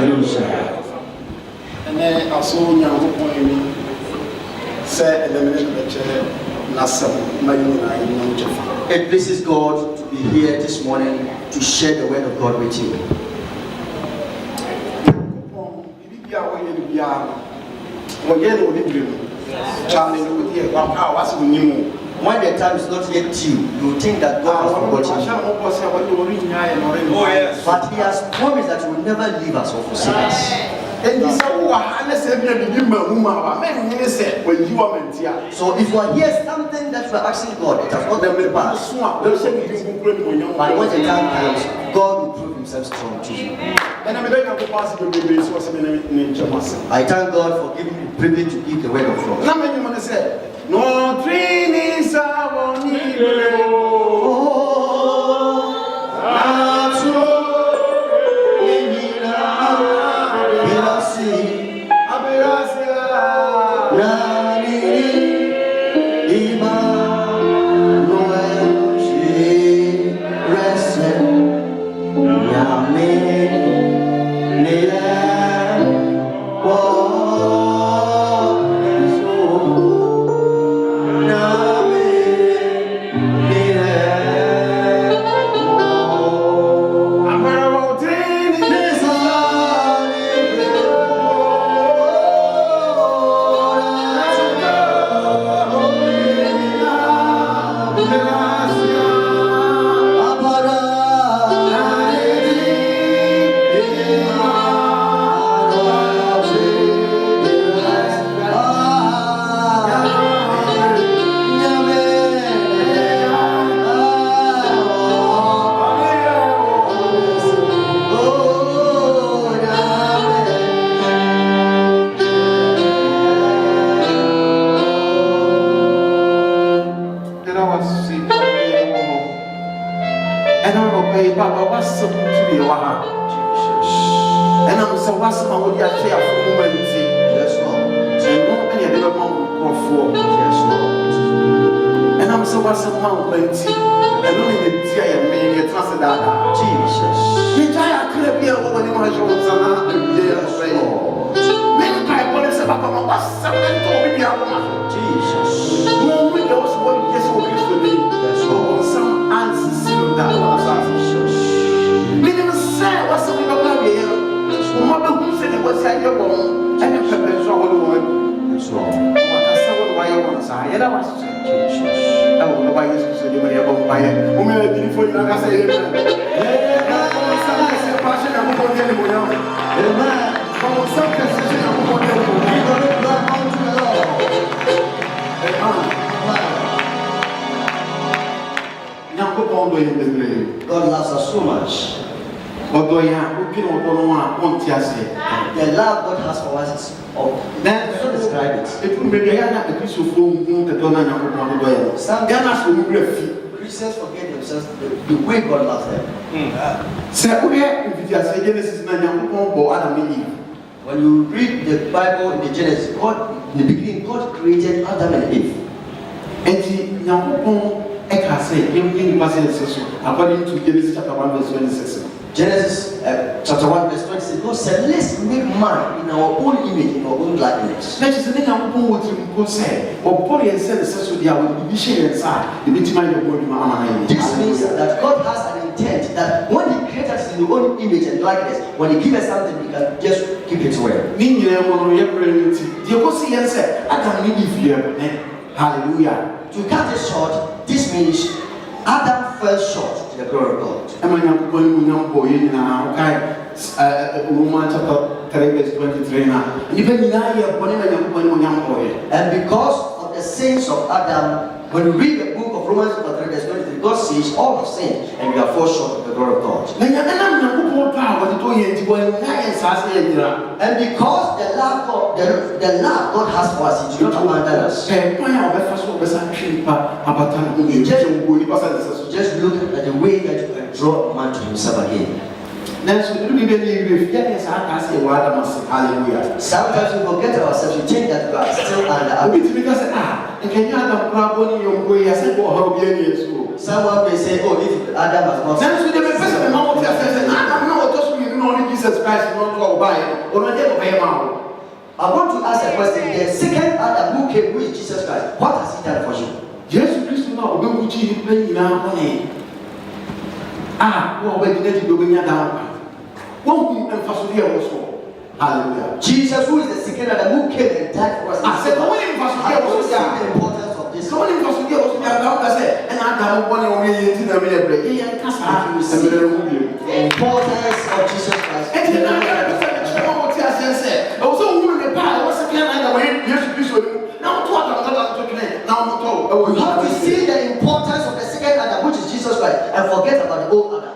Hallelujah. And then also young point say the minute it pleases God to be here this morning to share the word of God with you. When the time is not yet due, you think that God has forgotten you. Oh, yes. But He has promised that He will never leave us or forsake us. So if you are here something that you are asking God, it has not come to pass. But when the time comes, God will prove Himself strong to you. I thank God for giving me the privilege to give the word of God. No train is our God loves us so much. The love God has for us is so describe it. Some Christians forget themselves the way God loves them. When you read the Bible in the Genesis, God, in the beginning, God created Adam and Eve. According to Genesis chapter 1 verse 26. Genesis chapter 1 verse 26. God said, let's make man in our own image, in our own likeness. This means that God has an intent that when He created us in His own image and likeness, when He gives us something, He can just keep it well. Hallelujah. To cut it short, this means Adam fell short to the glory of God. Romans chapter 3 verse 23. And because of the sins of Adam, when we read the book of Romans chapter 3 verse 23, God says all have sinned and we are fall short of the glory of God. And because the love God has for us, He did not abandon us. Just look at the way that you can draw man to Himself again. Sometimes we forget ourselves, we think that we are still under. Someone may say, oh, if Adam has not Jesus Christ is not all by it. Or not ever pay out. I want to ask a question. The second Adam who came, who is Jesus Christ, what has he done for you? Jesus Christ now, we will see him playing now money. Well, when did you go down? Won't be emphasized also. Hallelujah. Jesus, who is the second Adam who came and died for us. I said, no one emphasized also the importance of this. No one emphasized also I said, and I don't want to only into the middle break. The importance of Jesus Christ. Also, woman, the power was a can I went now you have to see the importance of the second Adam, which is Jesus Christ, and forget about the old Adam.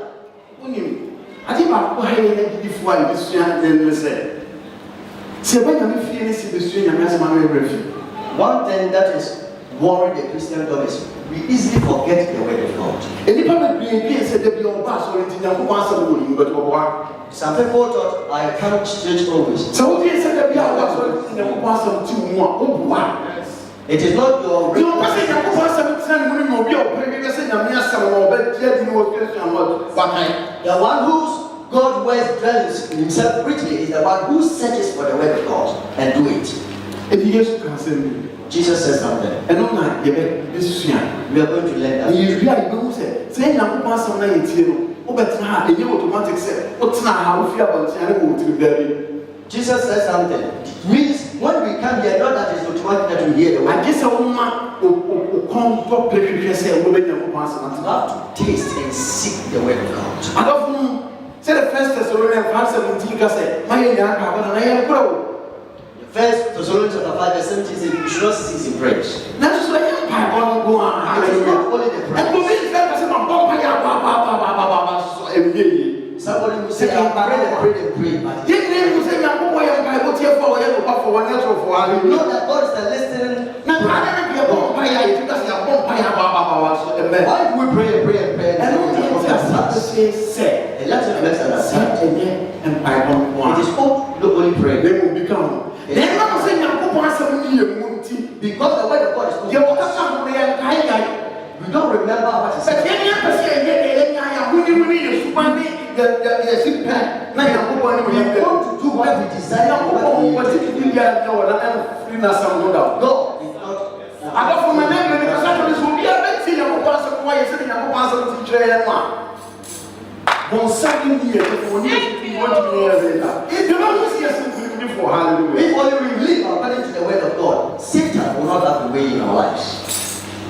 I think I before I was then say. See, when you feel this, one thing that is worrying the Christendom is we easily forget the word of God. And the public being said that your pastor but some people thought I come to church always. So we said that we are pastor 2 more. It is not your real pastor. The one whose God words dwells in himself richly is the one who searches for the word of God and do it. If you can say Jesus says something. And no night, we are going to learn that. You really say, now, pass on and you automatic say, what's not how we feel about the Jesus says something. It means when we come here, not that it's automatic that we hear the word. I guess a woman who come to play say, woman, you have to taste and seek the word of God. I don't say the first Thessalonians 5:17 say, my young First Thessalonians 5:17 says you should not cease in praise. That's why I'm going on. Only the praise. Somebody will say, I pray and pray. You know that God is the listening. Why do we pray and pray and pray? It is not only prayer. They will become. Because the word of God is we don't remember what he said. We want to do what we desire. God is not. I don't for my name because I will be a bit of why you're sitting up on the one second year before you want to hear if you don't see us before, hallelujah. If only we live according to the word of God, Satan will not have the way in our lives.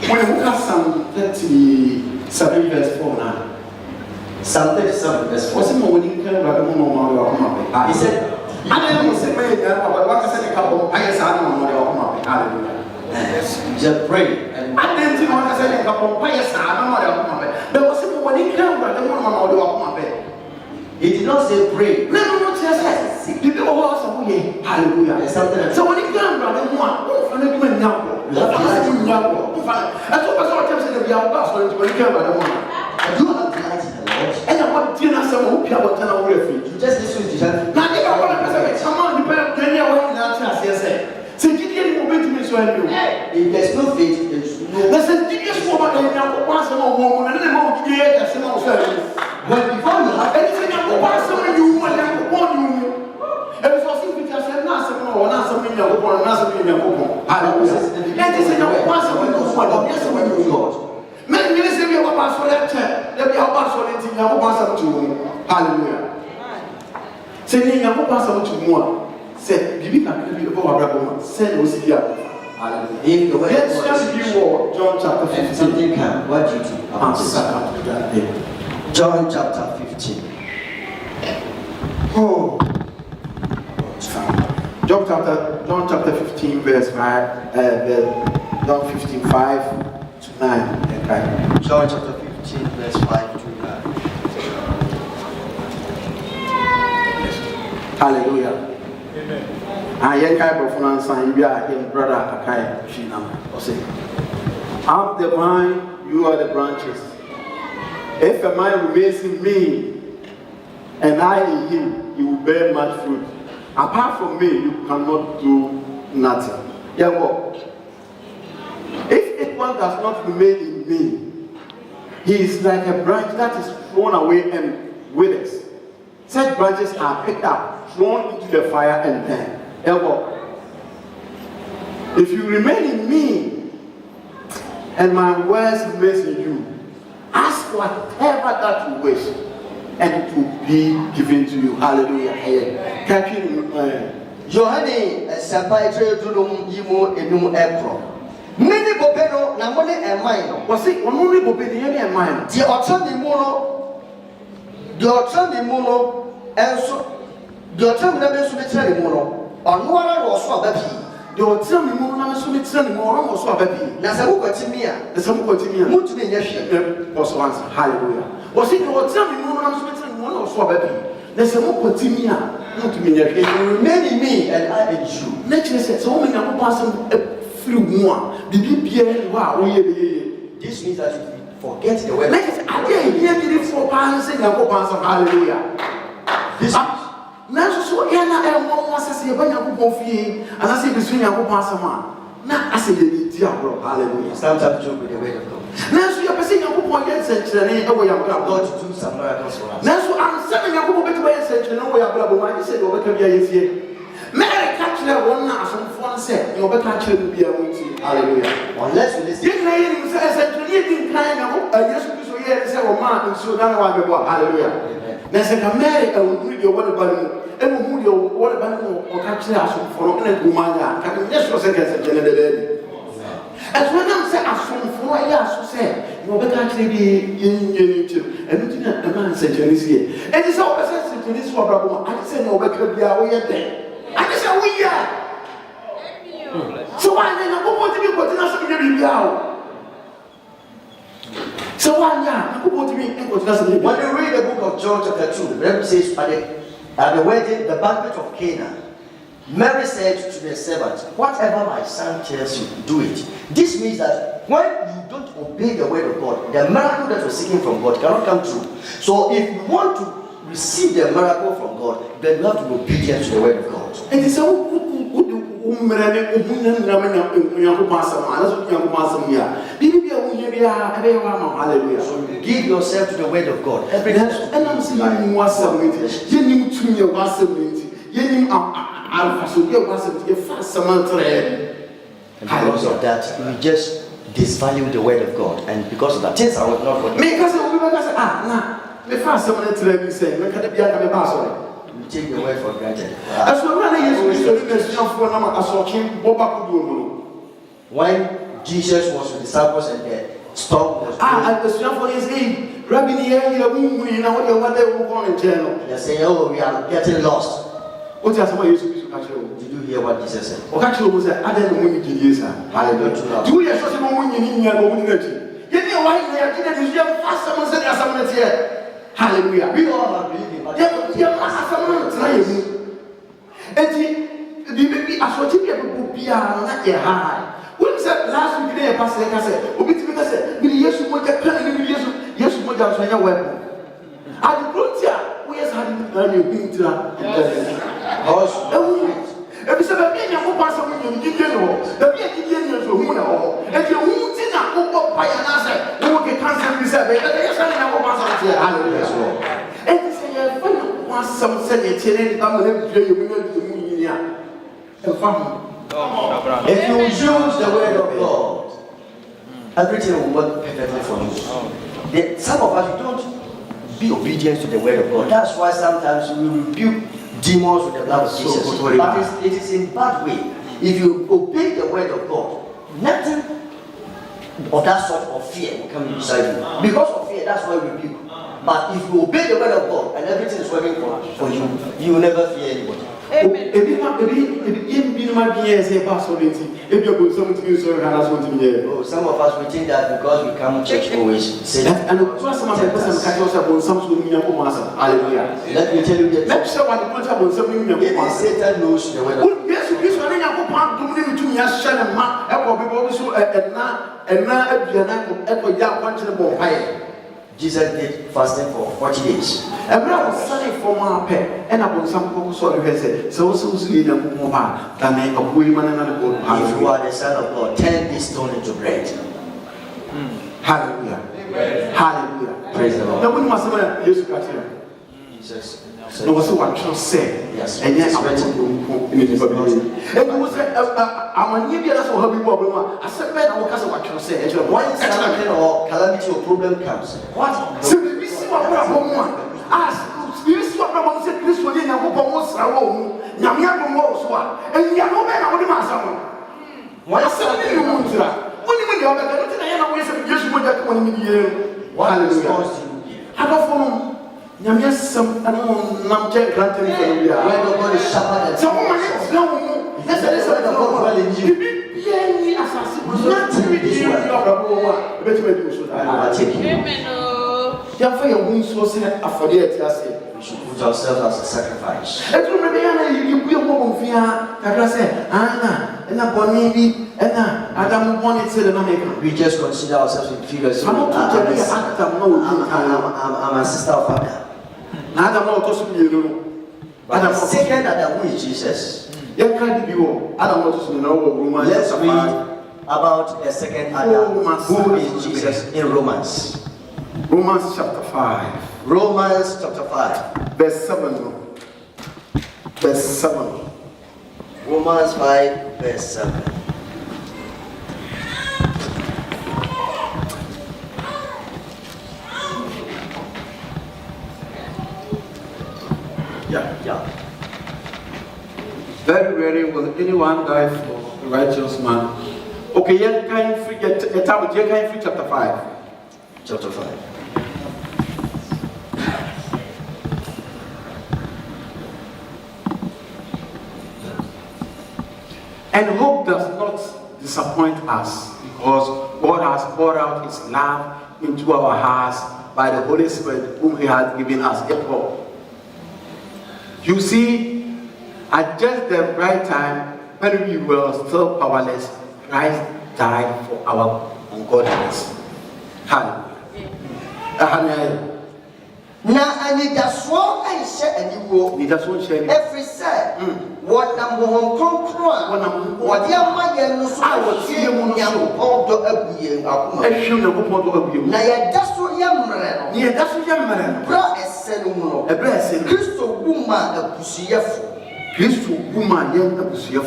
When we look at Psalm 37 verse 4 now. Psalm 37 verse 4. He said, I don't say, but what I said, a couple, I guess I don't know. Hallelujah. Just pray. And I didn't want to say a couple, I guess I don't know. There was someone when he came, but I don't want to do my bed. He did not say pray. No, just you do also, hallelujah. So when he came, I don't want to do it now. I told us all to be our pastor when he came, I don't want. I do have delight in the Lord. And I want dinner some who people tell our refuge. You just listen to that. Now, if I want to say, someone depends on any way in that say. So, did you get to me so I knew? If there's no faith, there's no. Listen, did you swap and now pass on a woman and then I will get a single service? But before you have anything, I will pass on you and I will warn you. And if I see I said, not something or not something, I will warn not something. And this is not pass on you. Yes, when you God. Many minutes we have passed for that church. Let me have passed for anything. I will pass on to hallelujah. Saying, I will pass on to more. Said, Bibi can be over Abraham. Said, was here. If the word let's just be war. John chapter 15. Something can. What do you do? John chapter 15. Oh. John chapter 15, verse 5. John 15, 5 to 9. John chapter 15, verse 5 to 9. Hallelujah. I am kind of finance, you are him, brother. I'm the vine, you are the branches. If a man remains in me, and I in him, you will bear much fruit. Apart from me, you cannot do nothing. Yeah, well, if anyone does not remain in me, he is like a branch that is thrown away and withers. such branches are picked up, thrown into the fire, and burned. Therefore, if you remain in me, and my words remain in you, ask whatever that you wish, and it will be given to you. Hallelujah. Johanny, Sabai Tredum, Yimo, Enum Epro. Many Bobeno, Namone, and mine. Was it only Bobeno and mine? The Otami Mono, and so the Otami Nabe Mono, or no one was so baby. The Otami Mono Sumitran Mono was so baby. Nasamuka Timia, the Samuka Timia, Mutimi was once. Hallelujah. Was it the Otami Mono Sumitran Mono was so baby? The Samuka Timia. If you remain in me and I in you. Nature says, so many people pass through one. This means that you forget the way. Nature says, I didn't hear 4 pounds and go pass of hallelujah. This means so Yana and one was a say when you go fee and I say between you go pass a man. Now I say the diablo, hallelujah. Sometimes joke with the way of God. Now so you're passing a book against it, and we have God to do some miracles for us. Now so I'm sending a book to buy such and we have God. I said, over to be here. Mary catch that one now, some fun said, you'll be catching be a witty. Hallelujah. Unless we listen. You said, you didn't kind of, yes, so here, say, oh, man, so now I go, hallelujah. Now said, America will read your water button, and will move your water button or catch us for a woman. Can you just for seconds and lady? As when I'm saying, as from 4 years, so say, you will actually be in you, and looking at the man said, here. And it's all percent to this for I said, no, we could be away there. I said, we are. So why then I want to be putting us in the out? So why not? When you read the book of John, chapter 2, the Bible says, at the wedding, the banquet of Cana, Mary said to the servant, whatever my son tells you, do it. This means that when you don't obey the word of God, the miracle that you're seeking from God cannot come true. So if you want to receive the miracle from God, then you have to be obedient to the word of God. And it's so so you give yourself to the word of God. Every day. And I'm saying, and because of that, we just disvalue the word of God, and because of that, things are not for you. We take the word for granted. When Jesus was with the disciples and the storm was they say, oh, we are getting lost. Did you hear what Jesus said? Hallelujah. We all are believing. When said last week, they passed like I said, if you use the word of God, everything will work perfectly for you. Some of us don't be obedient to the word of God. That's why sometimes we rebuke demons with the blood of Jesus. But it is in bad way. If you obey the word of God, nothing of that sort of fear will come inside you. Because of fear, that's why we rebuke. But if you obey the word of God and everything is working for you, you will never fear anybody. Amen. Oh, some of us we think that because we come to church always say that. Hallelujah. Let me tell you the truth. Even Satan knows the word of God. Jesus did fasting for 40 days. And when I was studying for my pet, and I was some people saw the said, so you if you are the Son of God, turn this stone into bread. Hallelujah. Hallelujah. Praise the Lord. Jesus. No, was what you say. Yes. And yes, I went to and it was I'm a new year, that's what we were. I said, man, I will cast what you say. When something or calamity or problem comes, what? So we see what problem. Ask. You see what problem said, this one in a book almost a room. Yamia was one. And Yaman, I would imagine. Why is something you want to that? When you are the you would have 1 million. How about Yamia some Namja granted where the body suffered. Someone is no. That's a result of you. Be assassin was not to reduce your we should put ourselves as a sacrifice. We just consider ourselves inferior. So I'm a sister of Adam. But the second Adam, who is Jesus? Let's read about the second Adam, who is Jesus, in Romans. Romans chapter 5. Romans chapter 5. Verse 7. Verse 7. Romans 5, verse 7. Yeah. Very rarely will anyone die for a righteous man. Okay, yeah, kind free chapter 5. Chapter 5. And hope does not disappoint us, because God has poured out his love into our hearts by the Holy Spirit whom he has given us. Therefore, you see, at just the right time, when we were still powerless, Christ died for our ungodliness. Hallelujah. Now, I need that sword and share and you will. Every say, what number one control, what young man, I will see you young all the year. Now, that's what young man, yeah, that's what young man, brought a senuno, a blessing, Crystal woman, a pussy, Crystal woman, young, a pussy.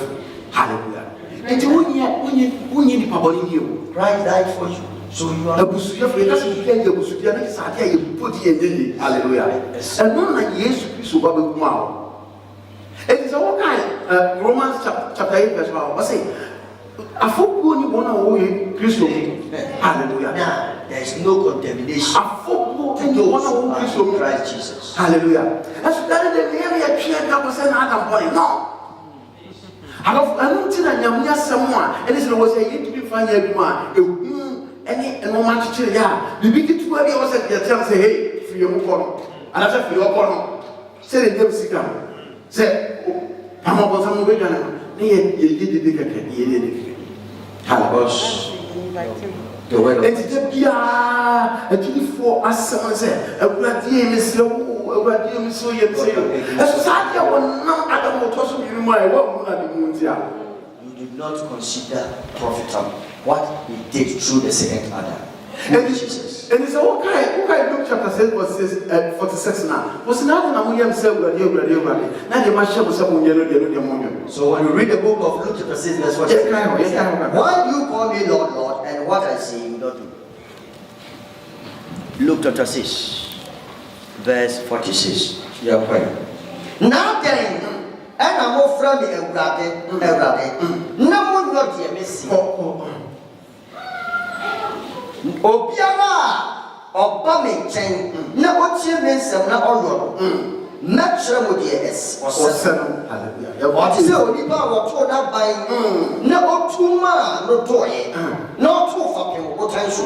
Hallelujah. And you need power in you. Christ died for you. So you are a busuya for you busuya is a day you put in. Hallelujah. And not like yes, Christ will wow. It is all kind. Romans chapter 8, verse 1. I say, I forgot you want to owe Christ. Hallelujah. Now, there is no condemnation. I forgot you want to owe Christ of Christ Jesus. Hallelujah. That's better than the area of Adam boy. No. I don't think I am just someone, and this was a yet to be fine everyone. Any no man to ya. We begin to where was at your chance say, hey, for your corner. And I said, for your corner. Say the devil sick. Say, I'm about some way. You did the Hallelujah. The word of God. And for us, someone said, a gladiator is slow, a gladiator is so yet. A society will not Adam will toss you in my work. You did not consider profitable what he did through the second Adam. And Jesus. And it's okay. Luke chapter 6 verse 46 now. Was not an Amuyan self, not the Masha was someone yellow. So when you read the book of Luke chapter 6, verse 46, why do you call me Lord, Lord, and what I say you not do? Luke chapter 6, verse 46. You are right. Now then, and I'm more friendly and rather. No one not yet missing. Obiara Obama chain, na otie mensem na oyo na kire mo de es osem. Hallelujah. What is onipa woto na ban na otuma no toye na oto fa pem otanso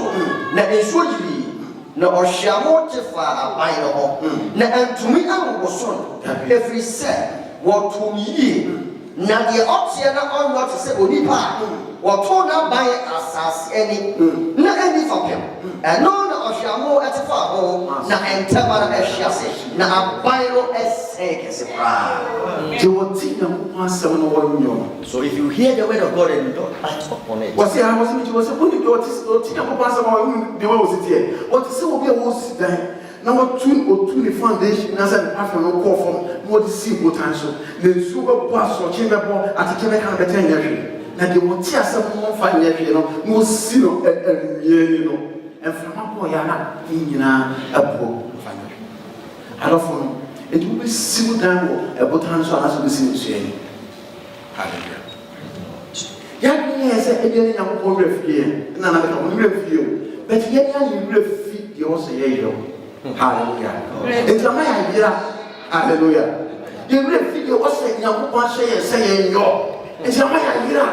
na enso yiri na ohyiamo tefa aban no ho na antumi anwoso every say woto yi na de otie na onwo te se onipa woto na ban asase ani na ani fa pem eno na ohyiamo etefa ho na entama na ehyiase na aban no eseke se pra. So if you hear the word of God and you don't act upon it, what I was only to was only to what is not in a pass about the way was it here. What is so be a was then? Number 2 or 2 the foundation as an after no call from what is see potential. The super pass or chamber at the chemical better energy. Now they will tear some more fine energy, no seal and from a boy, a poor fine. I don't know. It will be seal down a potential as we see. Hallelujah. Yes, a young refugee, none of the refugee, but yet you refugee, you say, hallelujah. It's a my idea, hallelujah. You refugee was saying, young one saying, yo, it's a my idea.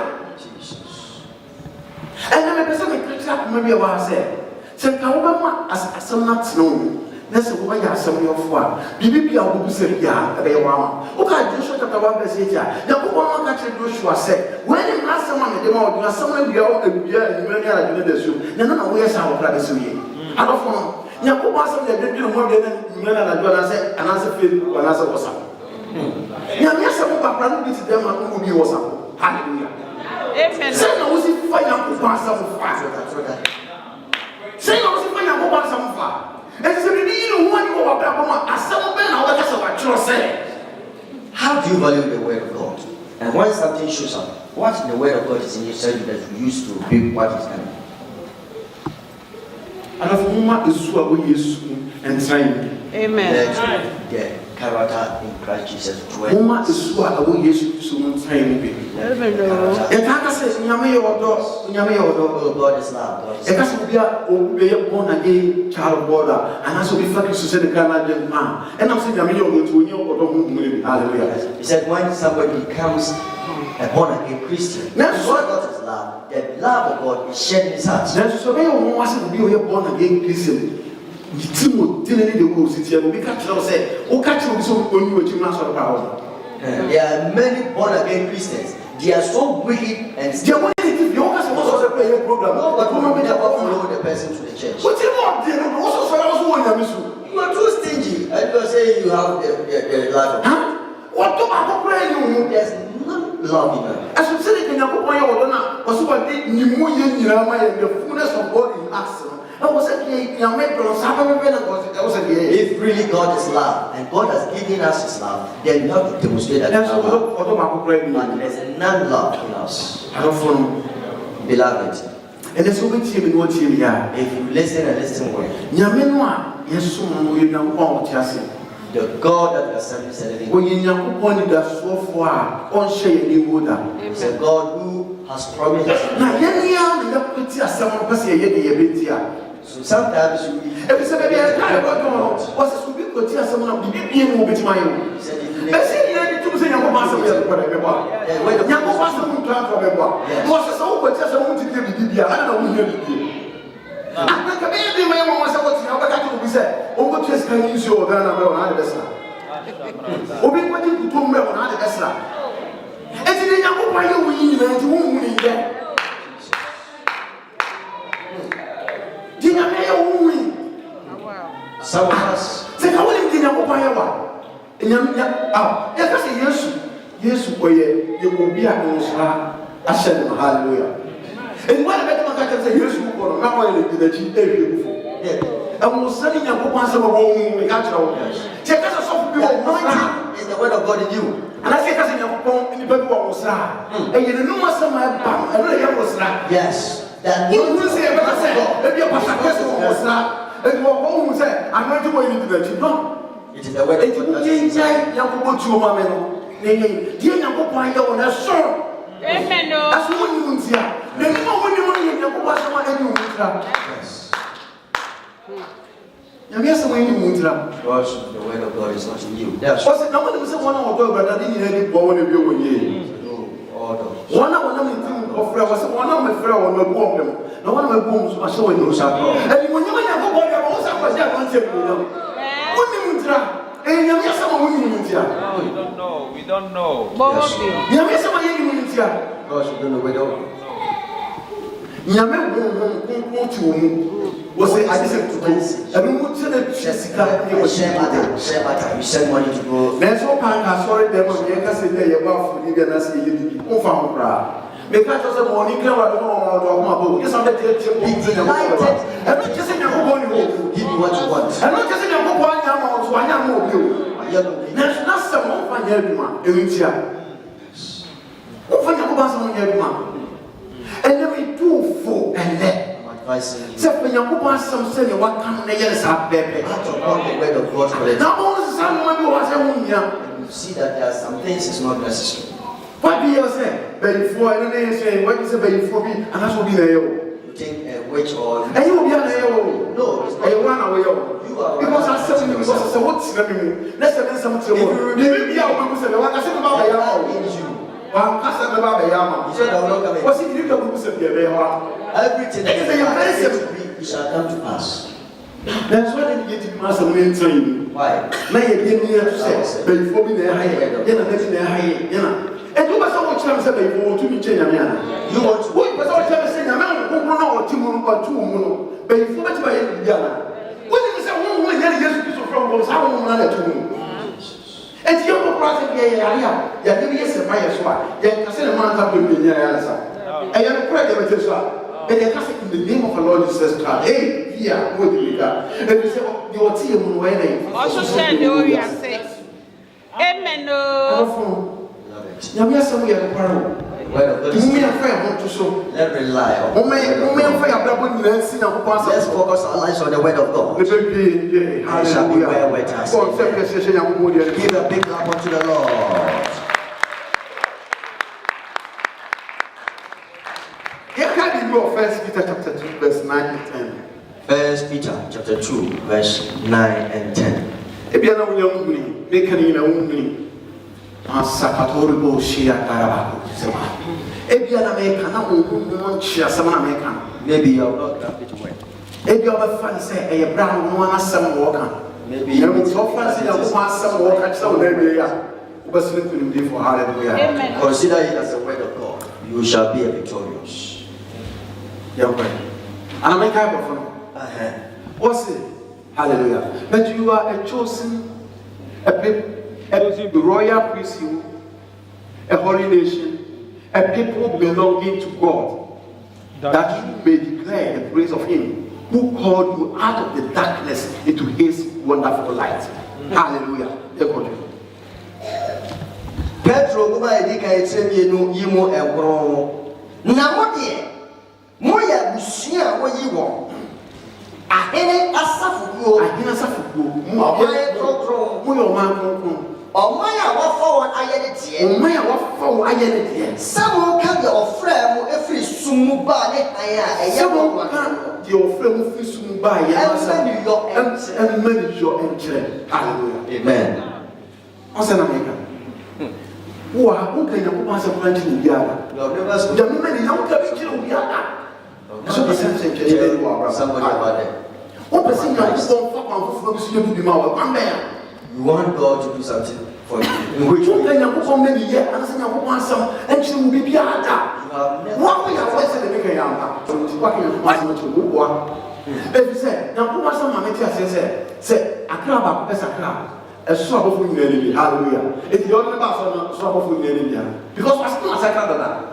And I'm a person who picks up maybe what I said. So, however, as some not known. That's why I have some of one. Bibi will say, yeah, a one. Okay, Joshua chapter 1 verse 8. Now, one catch Joshua said, when you ask someone, they want someone be out and be a million in the zoo. No, where's our privacy? I don't know. Now, what's the baby more than men and I said, and answer field, and answer was up. Now, yes, some of our plan with them and who be was up. Hallelujah. Say, no, was it fine up to pass some fire? Say, no, was it fine up to pass some fire? And so you want to go about as some men are what you say. How do you value the word of God? And when something shows up, what in the word of God is in yourself that you use to build what is coming? And of whom is so we use and sign. Amen. The character in Christ Jesus. Whom is so we use to sign. And Tata says, Yami or God is love. a person be a born again child of God, and also be focused to say the Canadian man. And I'm saying, I'm going to know. Hallelujah. He said, when somebody becomes a born again Christian, that's what God is love. The love of God is shed in his heart. There's so many who wants to be a born again Christian. You didn't need the rules. It's a big catch. Say, oh, catch you so when you were to master the power. There are many born again Christians. They are so wicked and still. You always supposed to play a program. No, but who will never follow the person to the church? What do you want? You are too stingy. And you are saying you have the life. Huh? What do I pray you? There's no love in them. As you said, you can go on. Also, what did you and the fullness of God in us? If really God is love and God has given us his love, then you have to demonstrate that love. And there's none love in us. I don't follow. Beloved. And there's so much in what you are. If you listen and listen well, the God that has sent is a living God. It's a God who has promised us. So sometimes you some of us say, I want to you will be a hallelujah. And what about my say, yes, you will not only the chief and was sending a book once of a home, we got your check us off is the word of God in you. And I say, cousin, in the baby was and you know what's on my back, and I was yes. That you will say, but I said, maybe a pastor was not, and your home will say, I'm going to go into the chief. No, it is the word of God. Amen. That's what you want here. The more when you want to watch someone and you want Yes. Yes, when you want the word of God is not in you. That's what's it. No one was one of God, but I didn't hear it one of you. One of them of was one of my friend on the bomb. No one of my booms was showing you. And when you have a body, I was a We don't know. Was it? I said to go. Everyone said Jessica, you send money to go. There's no pan. I saw it. There was a case in there about you can see you. Oh, found because of the morning, I don't know about yes, I'm the teacher. I'm just saying, I'm going to give you what you want. And not just in your book, I am more. That's some one year, man. Open your book, some year, man. And then we do for and let. Except when you put some say what kind of years have baby. Not upon the word of God. Now, all someone who was a woman. You see that there are some things it's not necessary. What do you say? Before I don't say what is a before me, and that's what be there. You take a witch or. And you will be a no, it's I run away. You are because I said to you, because I said, what's happening? Let's say something. Maybe I will say, what I said about you. One person about the Yama. You said I will not come in. What's it you do to be a everything that is it shall come to pass. That's why they get to master main time. Why? May it be near to say, before me there, and you must always tell me before to be changed. You want to wait, but I'll tell you, a man who will know 2 moon or 2 moon, before it's by Indiana. When you say, oh, when you get from was how one another 2 moon. And you have a process, yeah, yes, and my as well. Yet, I said a man have been here, and you have a credit with this one. And they cast it in the name of the Lord Jesus Christ. Hey, here, what do you got? And they say, your team will wear Also said, the warrior says, Amen. Now, we are somewhere at the parole. You may have fair to show. Let rely on. Let's focus our lives on the word of God. It shall be well with us. Give a big clap unto the Lord. First Peter chapter 2, verse 9 and 10. First Peter chapter 2, verse 9 and 10. If you know young me, make any only Sapatoribo Shia Karabaku. If you are American, Shia Sama American. Maybe you are not happy to wait. If you have a fancy, a brown one, some walker. Maybe you have so fancy, a some walker, so maybe but simply for hallelujah. Consider it as a word of God. You shall be victorious. Young man. And I make up of them. What's it? Hallelujah. But you are a chosen, a royal priesthood, a holy nation, a people belonging to God, that you may declare the praise of Him who called you out of the darkness into His wonderful light. Hallelujah. Petro, go by the guy, tell you, you more a grown. Now, what dear? Moya Bushia, what you want? A henny asafu, I didn't suffer. Moya Procro, Moyo Man, or Maya, what forward I had it, Maya, what forward I had it. Some will come your friend, every sumubane, I am your friend, Fisubai, and manage your entry. Hallelujah. Amen. What's an American? Who can you pass a branch in the other? The women don't come to the other. So the sense of somebody about it. What person is going to you want God to do something for you. In which way? Many years, and want some, and she will be behind that. What we are wasting the bigger young. If you say, now who was some mammy say, a crab, a crab. A swap of food in hallelujah. If you're not about swap of food in because what's not a second of that.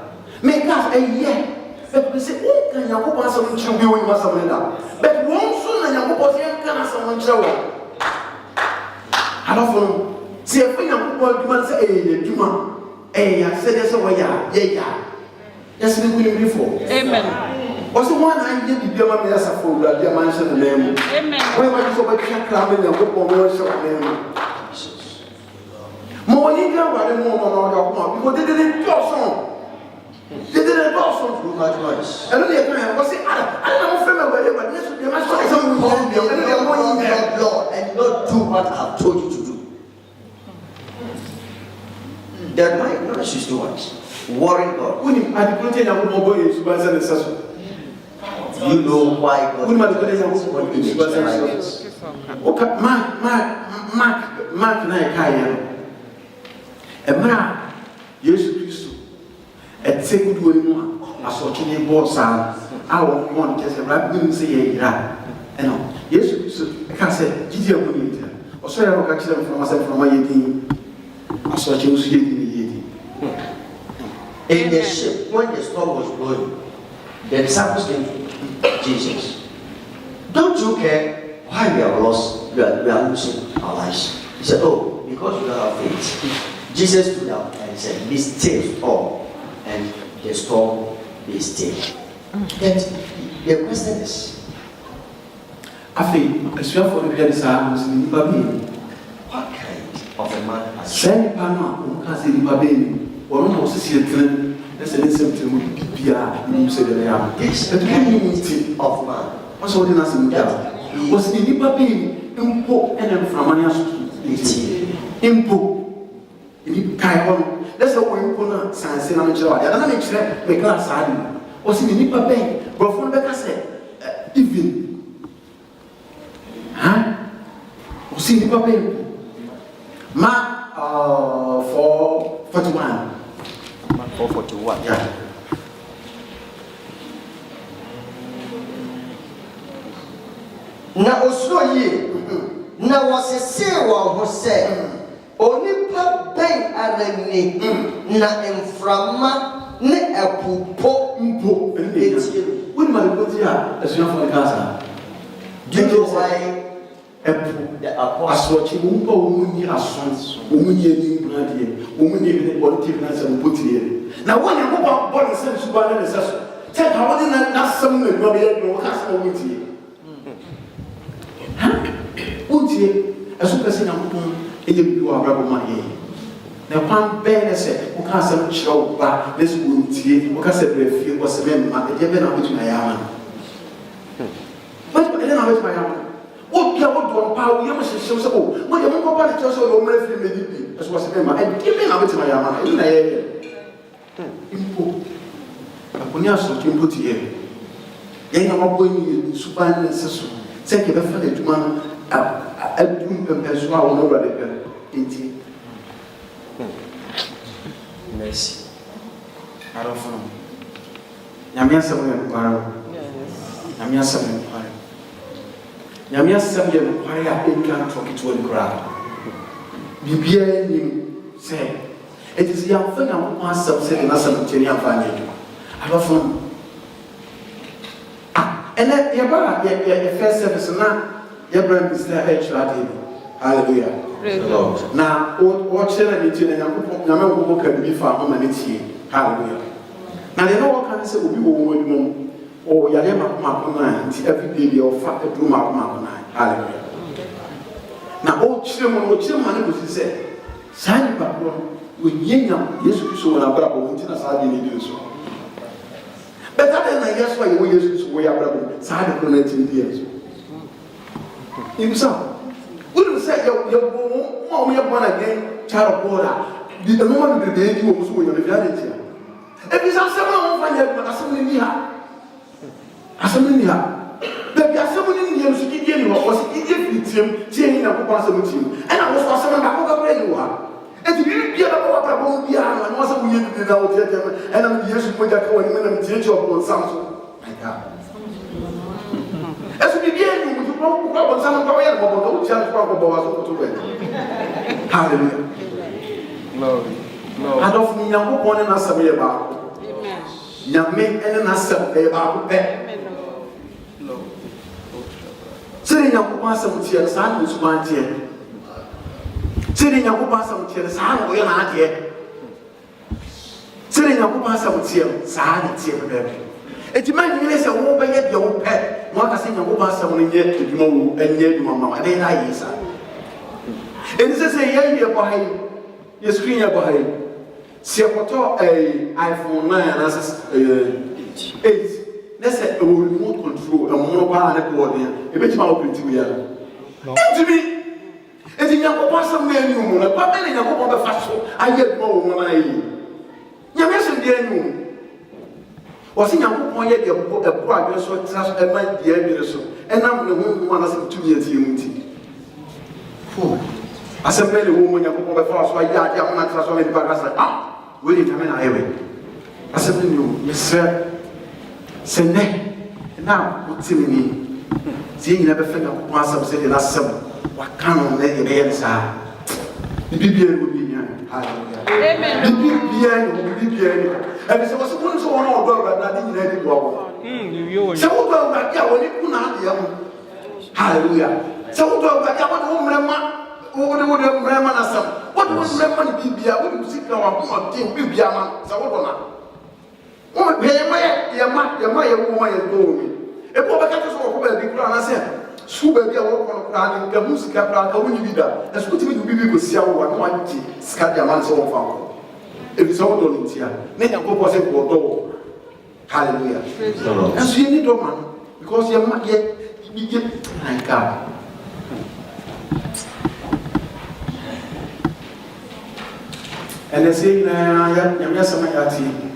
Make us a year. But we say, oh, can you go on some children with us? But one soon and you go can someone show up. I don't know. See, if you want to say, Juma, I said, yes, away, yeah. That's the good before. Amen. Was the one I did the German as a fool that you mentioned the name. Amen. When I saw a cat climbing and go on show name. More than more because they didn't do so. They didn't do so too much. And then they was it. I don't know whether this would be my son. Lord, and not do what I've told you to do. That might not is too much. Worrying God. You know why God is a second woman, as watching a boss, our one just a rabbit say, and yes, I can't say, did you or so I catch them from myself from my 18. I saw you in the ship, when the storm was blowing, the disciples came to Jesus. Don't you care why we have lost, we are losing our lives. He said, oh, because we have faith. Jesus stood up and said, be still all, and the storm be still. Then the question is, I think a swear for the place I was in Baby. what kind of a man has Send Panama, who has in Baby, or almost see a trend, that's an instant to be you said that I am. this The community of man? what's all the answer that was in Baby, Impo and from Mania Impo. That's how we put science in America. I don't make sure the class had was in the Nipa Bay, but from the cassette, even. Huh? Was in Nipa Bay. Ma 441. 441. Yeah. Na osuro ye. Na wasese wa ho se. Onipa ben arani na emframa ne apupo Impo. When my good here, as you know for the casa. Do you know why Apple. the As apostle what you won't need a son, woman, you woman, you want to take and put here. Now, when you go about body sense, you buy an assessment. Tell how did not some men will be able to cast over to you. Won't you, as soon as you are rebel money? Now, one bear said, who can't some show back this wound to you, who can say, if you was a man, I never know which my yaman. But then I was my yaman. What you want to empower you must show so. When you go back to your soul, you may be as was a member and give me a bit of my yaman in the area. Impo. When you are so to put here, then I'm going to super and so. Take a friend to man. I do person I will not rather indeed. mercy. I don't know. Yamia Samuel Quarrel. Yamia Samuel Quarrel. Yamia Samuel Quarrel in can't talk it to the crowd. Bibian say, it is young thing I want some saying as a Tinian family. I don't know. And then your first service now, your brand is there. Hallelujah. Now, what shall I meet you? And I'm going to be far home and it's here. Hallelujah. Now, they know what can I say will be one or Yalema Makuna, every baby or fat a blue Makuna. Hallelujah. Now, old children who say, Sign Papa, we yam, yes, we saw an abrabo, until I didn't do so. Better than I guess why you use way abrabo, side of 19 years. Himself. Wouldn't say you're born again, child of God. The woman with the baby was with the reality. If it's a 7 assembly here, assembly here, there be assembly in the Suki was if him, changing a proposal with him, and I was for 7 back where you are. And you be about what I won't be and also we need to do that, and I'm used to put that when I'm teaching on Samsung. My God. As we begin, we will go on some of our chance to hallelujah. Glory. I don't mean I'm born in a Samia about. Young men and an assembly about that. Sitting up on some tears, I was one tear. Sitting up on some tears, I will not yet. Sitting up on some tears, I didn't tear. It's my minister over yet your pet. What I say, no one someone yet to know and yet, Mamma, and then I is. It is a year behind your screen behind. See a iPhone 9 as 8. Let's say a remote control, a monopile board. A bit more pretty. To me, it's in your papa menu, a papa in your papa fashion. I get more when I eat. You mentioned the new. Was in your point yet a progress or trust and my dear so, and I'm the woman as 2 years unity. As a many woman, you go first, why I'm not trust only because ah, will it come in highway? As a new, yes, sir. Say, nay, now, what's in me? Seeing never finger once I'm saying that's some. What can on let the answer? The BBN will be here. Hallelujah. Amen. The BBN will be here. And so was one so on but I didn't let it go. So well back here when you could not hear. Hallelujah. So what do Brahman as some? What was Brahman be? I wouldn't sit down on team be Biaman. So what on? Oh, Yamaya woman is going. A poor catches over the ground. I said, Super be a walk on planning the music plan. How will you be that? That's what you be with Siao and one Scadiaman so far. If it's all done in here, then you go was it for door. Hallelujah. And so you need a man because you're not yet. My God. And they say, I'm just a man.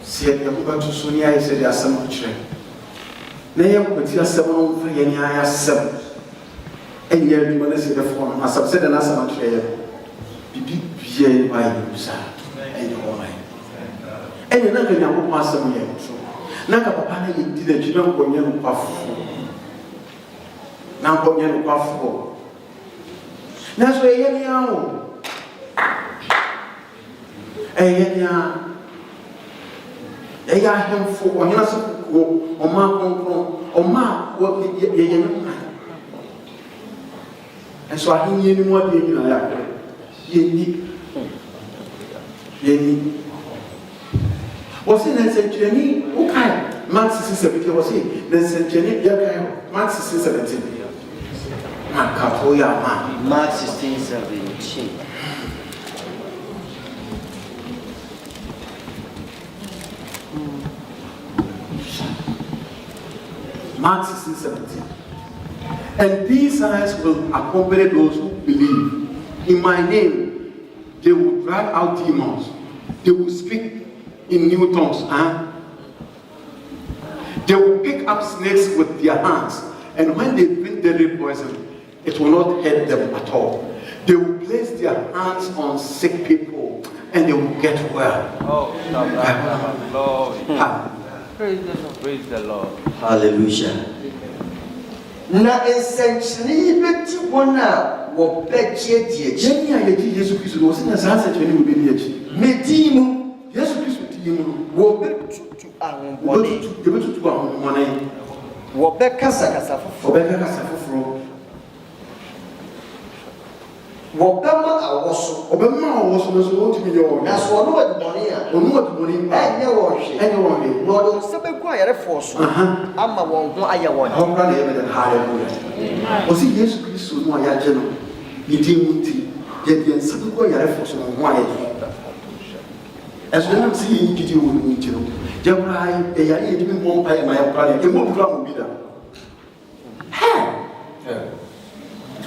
See, you're going to Sonia. I said, there's so much. Nay, but you're 7 for any I have 7. And you're going to see the form. As I've said, and as I'm trail. Be by you, sir. And you're all right. And you're not going to pass them yet. Naka papa na yedi na jina nkonye no kwafo na nkonye no kwafo na so eye ni awo eye ahemfo ohina so ko oma konkron oma wo ye no ma enso ahenye ni mo ade nyina ya yeni What's in the century? Okay, Mark 16:17. Was he the century? Mark 16:17. Mark 16:17. Mark 16:17. And these signs will accompany those who believe. In my name, they will drive out demons. They will speak in new tongues. They will pick up snakes with their hands, and when they drink deadly poison, it will not hurt them at all. They will place their hands on sick people, and they will get well. Oh, praise the Lord. Hallelujah. Na essentially beti wona wo beche die Jenny and Jesus Christ was in a sunset when you will be near. medimu Jesus Christ with you. wo betutu ahonbone You better to go money. wo bekasa kasa fofo Obeka Casafro. wo bema awoso Obama was so to be your na so no wadbone a or not money. enye wo hwe Anyone. no do sebeku ayarefo so ama won ho aye won How can they ever hallelujah? Was he Jesus Christ no ayageno? Ni dimuti. Yet the Sabuko Yarefos on why. As when I'm seeing Kitty will meet you. Jabrai, a yard even one pie my brother, a more drum will be there.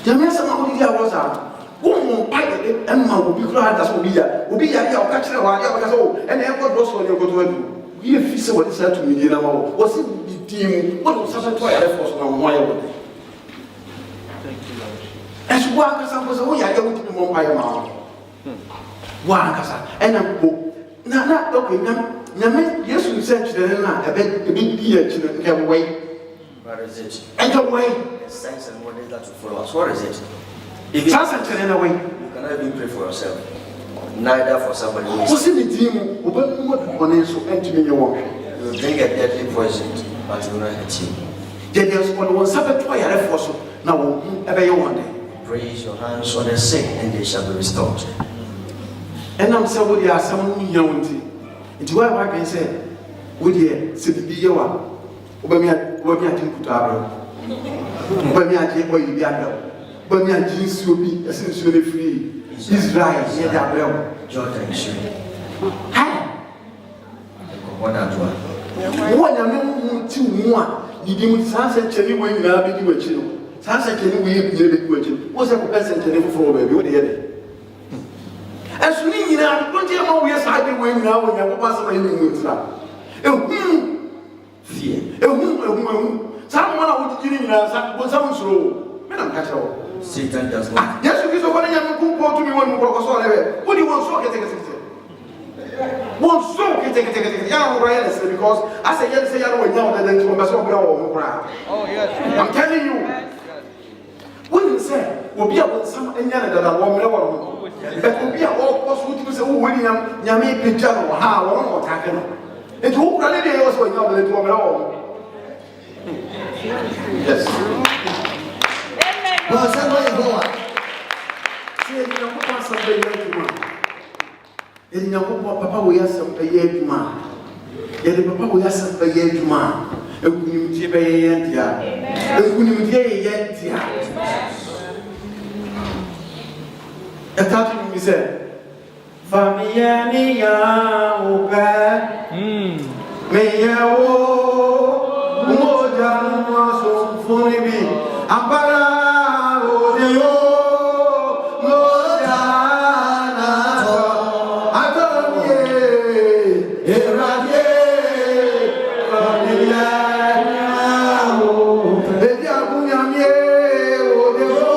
Jamaica was out. One more pie and man will be glad that's what we are. Will be a catching a while, and then what was when you go to it. We have fixed what is said to me, was it the team? What was such a toy Airforce on why? As one was oh, I don't want to be more by a mouth. One and I'm not okay. Yes, we said to them, a big dear children can wait. what is it And away. sense and what is that to follow us what is it If it's a children away. you cannot even pray for yourself neither for somebody who Was is it the team? Open what one so empty your walk. you will drink a deadly poison but you will not hurt you There's one Sabbath toy Airforce. Now, ever you want it. raise your hands on the sick and they shall be restored And I'm saying, what you are some young thing. It's why I can say, would you sit the Yawa? Obamia didn't put our Obamia take what you got. Obamia jeans will be essentially free. Israel, yeah, that well. Jordan is you Hi! what that one What I mean, 2 1. You didn't sunset Chenny when you are big with you. Sunset Chenny when you be with you. What's a person to live for, baby? What do you As we know, don't you know we are starting when now when you pass away in the fear. Someone I would give you was some slow. Men, I'm catching. Satan does not Yes, you can go to me one more. What do you want? So get it. One so get it. Because I say, yes, I know now that then to mess up. Oh, yes. I'm telling you. When you say, will be about some any other that I want me to but will be all possible to say, oh, William, Yami Pijano, how long or Takano. It will really also know that it will Yes. Well, somebody go on. See, you know, Papa, somebody like you, man. You know, Papa, we have some pay you, man. Yeah, Papa, we have some pay you, man. And we need to pay you, yeah. And we need to pay you, yeah. That's how you say, Famiania, Oka, Meyawo, Moja, so Funibi, Ampara, Odeo, Moja, Atomie, Eradie, Familia, Edia Bunyamie, Odeo,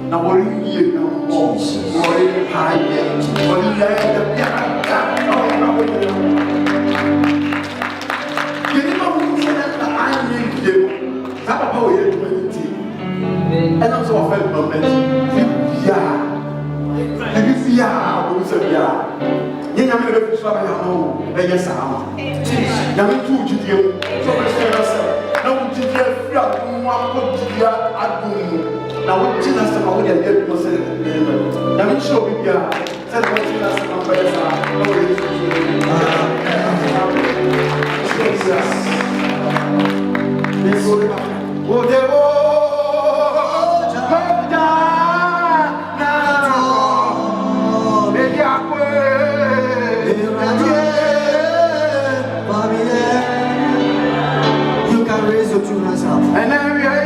na wɔre yie na mmɔ wɔre ayɛ wɔre yɛ ɛdɛ biara ka ɔyɛ na wɔyɛ yɛni ma wo sɛ na anyɛ yie saa papa wɔyɛ adwuma ne ti ɛnam sɛ wɔfɛ dɔmɛnti bibi biara wɔn sɛ biara nyɛ nyame na bɛfi so abɛyɛ ama wo ɛyɛ saa ama nyame tu gyidie mu sɛ ɔbɛhyɛ no sɛ na wo gyidie afiri adom akɔ gyidie adom mu na wo gye na sɛ ma wode ayɛ adwuma sɛ nyame nhyɛ obi biara sɛ na wɔgye na sɛ ma bɛyɛ saa na wɔyɛ You can raise your two hands up. And then we are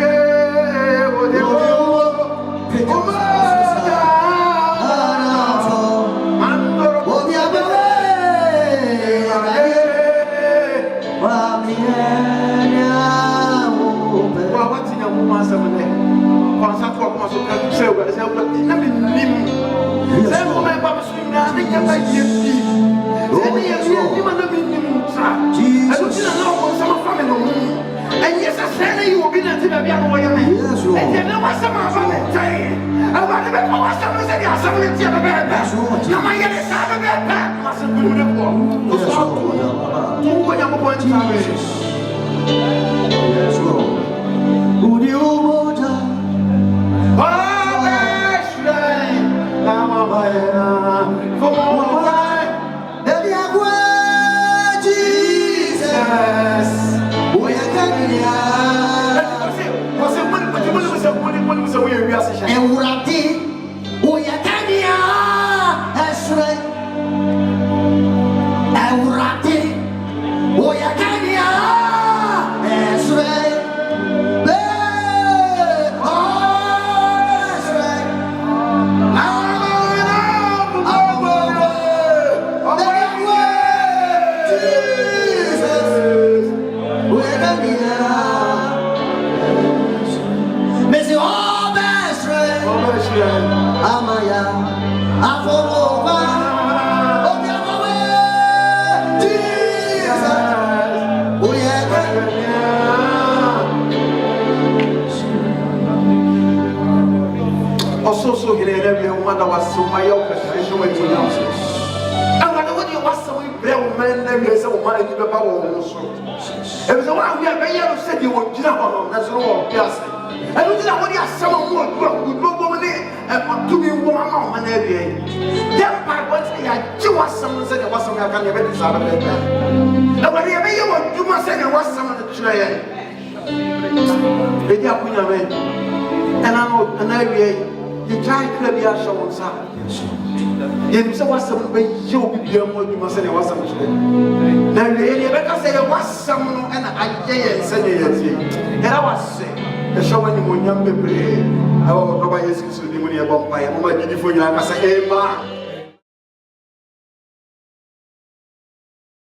and yes, I said you will be there to be a way. And then there was some of them saying, I want to be someone said, you are someone to have a bad pass. Now, my young is not a bad pass. Must have been a war. Let's go. Who do you want? Oh, that's right. Now, for more life, let me have Jesus. Ewurade oyakania esre Ewurade oyakania esre be esre Amaya, Aforoba, Obiamawe, Jesus, Oyeka. Also, so he let every woman was so my young person went to announce it. And when you was so real man, there is a woman in the power of the soul. It was the one we are very said you would get up on, that's all, yes. I don't know what you are someone who no woman and to be woman and every then by what they had you was someone said there was some I can never decide about that. And when you want you must say there was someone to try it. They are putting away. And I know and every you try to be a show on Saturday. You say was some way you be you must say there was some. Now you better say there was someone and I said it. And I was saying the show when you were young, I will provide you with the money about my beautiful young. I say, Amen.